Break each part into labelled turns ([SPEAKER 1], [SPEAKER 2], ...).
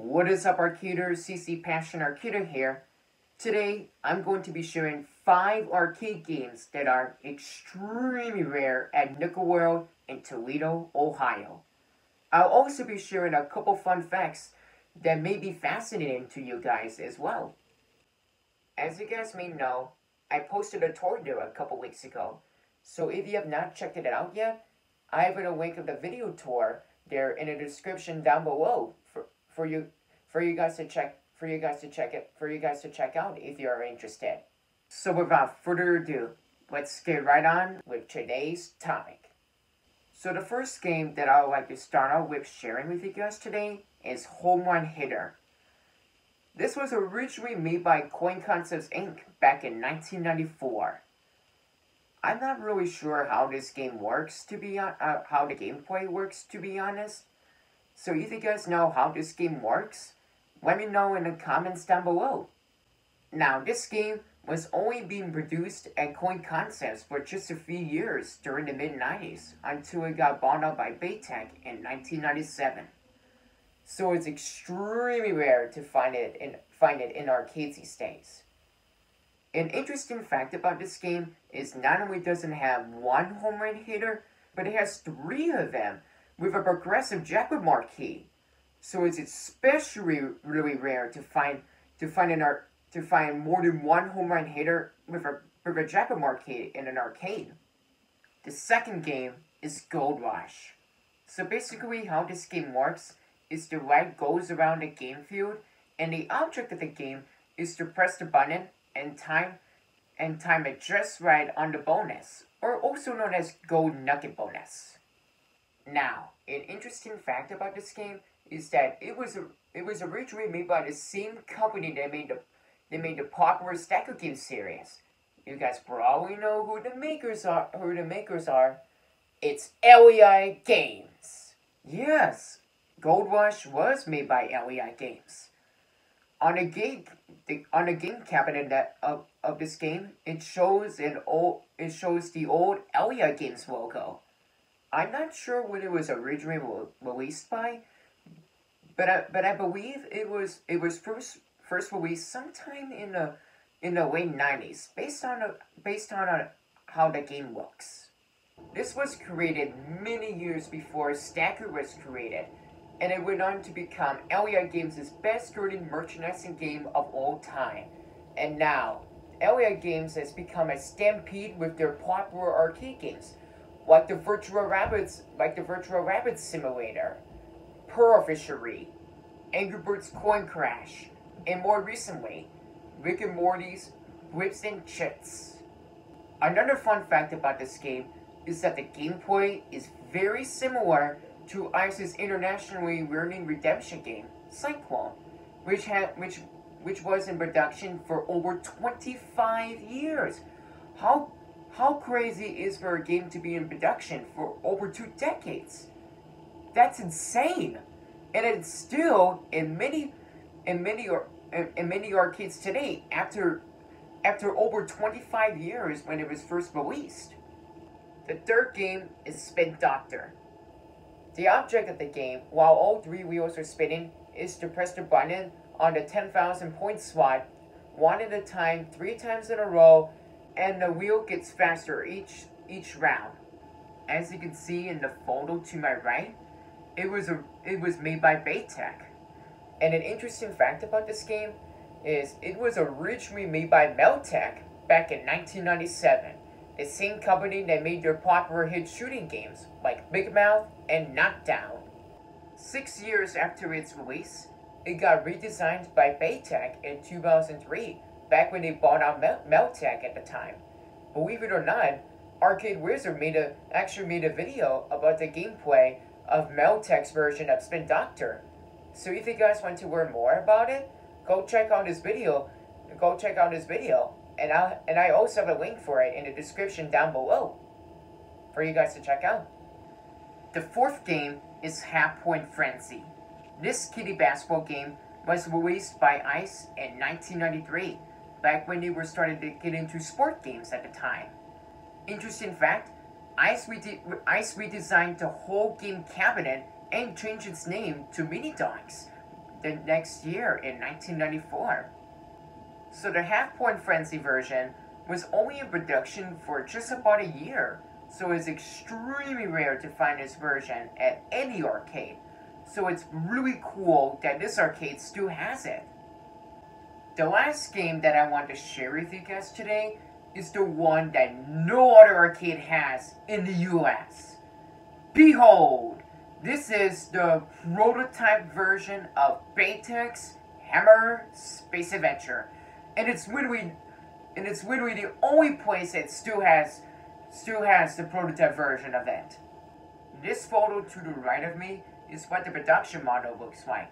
[SPEAKER 1] What is up, Arcad-er? CC Passion Arcad-er here. Today, I'm going to be sharing 5 arcade games that are extremely rare at Nickel World in Toledo, Ohio. I'll also be sharing a couple fun facts that may be fascinating to you guys as well. As you guys may know, I posted a tour there a couple weeks ago. So if you have not checked it out yet, I have a link of the video tour there in the description down below for you guys to check out if you are interested. So without further ado, let's get right on with today's topic. So the first game that I would like to start out with sharing with you guys today is Home Run Hitter. This was originally made by Coin Concepts Inc. back in 1994. I'm not really sure how this game works, how the gameplay works, to be honest. So if you guys know how this game works, let me know in the comments down below. Now, this game was only being produced at Coin Concepts for just a few years during the mid-90s until it got bought out by Bay Tek in 1997. So it's extremely rare to find it in arcades these days. An interesting fact about this game is not only does it have one home run hitter, but it has 3 of them with a progressive jackpot marquee. So it's especially really rare to find more than one home run hitter with a jackpot marquee in an arcade. The second game is Gold Rush. So basically how this game works is the light goes around the game field, and the object of the game is to press the button and time it just right on the bonus, or also known as Gold Nugget bonus. Now, an interesting fact about this game is that it was originally made by the same company that made the popular Stacker Game series. You guys probably know who the makers are. It's LAI Games. Yes, Gold Rush was made by LAI Games. On the game cabinet of this game, it shows the old LAI Games logo. I'm not sure when it was originally released by, but I believe it was first released sometime in the late 90s, based on how the game looks. This was created many years before Stacker was created, and it went on to become LAI Games' best-selling merchandising game of all time. And now, LAI Games has become a stampede with their popular arcade games, like the Virtual Rabbits Simulator, Pearl Fishery, Angry Birds Coin Crash, and more recently, Rick and Morty's Blips and Chitz. Another fun fact about this game is that the gameplay is very similar to ICE's internationally learning redemption game, Cyclone, which was in production for over 25 years. How crazy is for a game to be in production for over 2 decades? That's insane, and it's still in many arcades today after over 25 years when it was first released. The third game is Spin Doctor. The object of the game, while all 3 wheels are spinning, is to press the button on the 10,000 point slot 1 at a time, 3 times in a row, and the wheel gets faster each round. As you can see in the photo to my right, it was made by Bay Tek. And an interesting fact about this game is it was originally made by Meltec back in 1997. The same company that made their popular hit shooting games like Big Mouth and Knockdown. 6 years after its release, it got redesigned by Bay Tek in 2003, back when they bought out Meltec at the time. Believe it or not, Arcade Wizard actually made a video about the gameplay of Meltec's version of Spin Doctor. So if you guys want to learn more about it, go check out this video. And I also have a link for it in the description down below for you guys to check out. The fourth game is Half Point Frenzy. This kiddie basketball game was released by ICE in 1993, back when they were starting to get into sport games at the time. Interesting fact, ICE redesigned the whole game cabinet and changed its name to Mini Dunxx. the next year in 1994. So the Half Point Frenzy version was only in production for just about a year, so it's extremely rare to find this version at any arcade. So it's really cool that this arcade still has it. The last game that I want to share with you guys today is the one that no other arcade has in the US. Behold, this is the prototype version of Bay Tek's Hammer Space Adventure. And it's literally the only place that still has the prototype version of it. This photo to the right of me is what the production model looks like.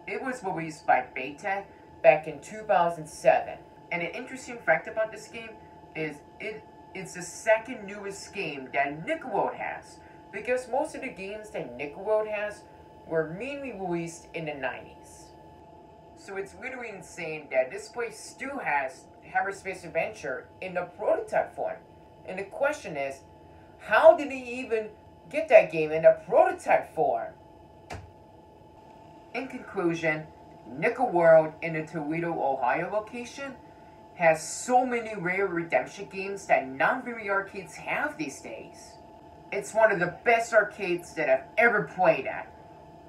[SPEAKER 1] It was released by Bay Tek back in 2007. And an interesting fact about this game is it's the second newest game that Nickelodeon has, because most of the games that Nickelodeon has were mainly released in the 90s. So it's literally insane that this place still has Hammer Space Adventure in the prototype form. And the question is, how did he even get that game in the prototype form? In conclusion, Nickel World in the Toledo, Ohio location has so many rare redemption games that not very arcades have these days. It's one of the best arcades that I've ever played at.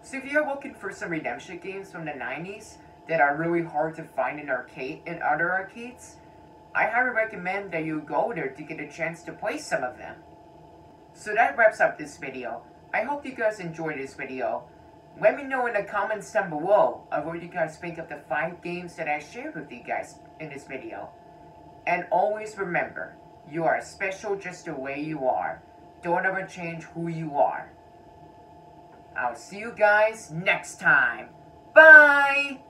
[SPEAKER 1] So if you're looking for some redemption games from the 90s that are really hard to find in other arcades, I highly recommend that you go there to get a chance to play some of them. So that wraps up this video. I hope you guys enjoyed this video. Let me know in the comments down below of what you guys think of the 5 games that I shared with you guys in this video. And always remember, you are special just the way you are. Don't ever change who you are. I'll see you guys next time. Bye!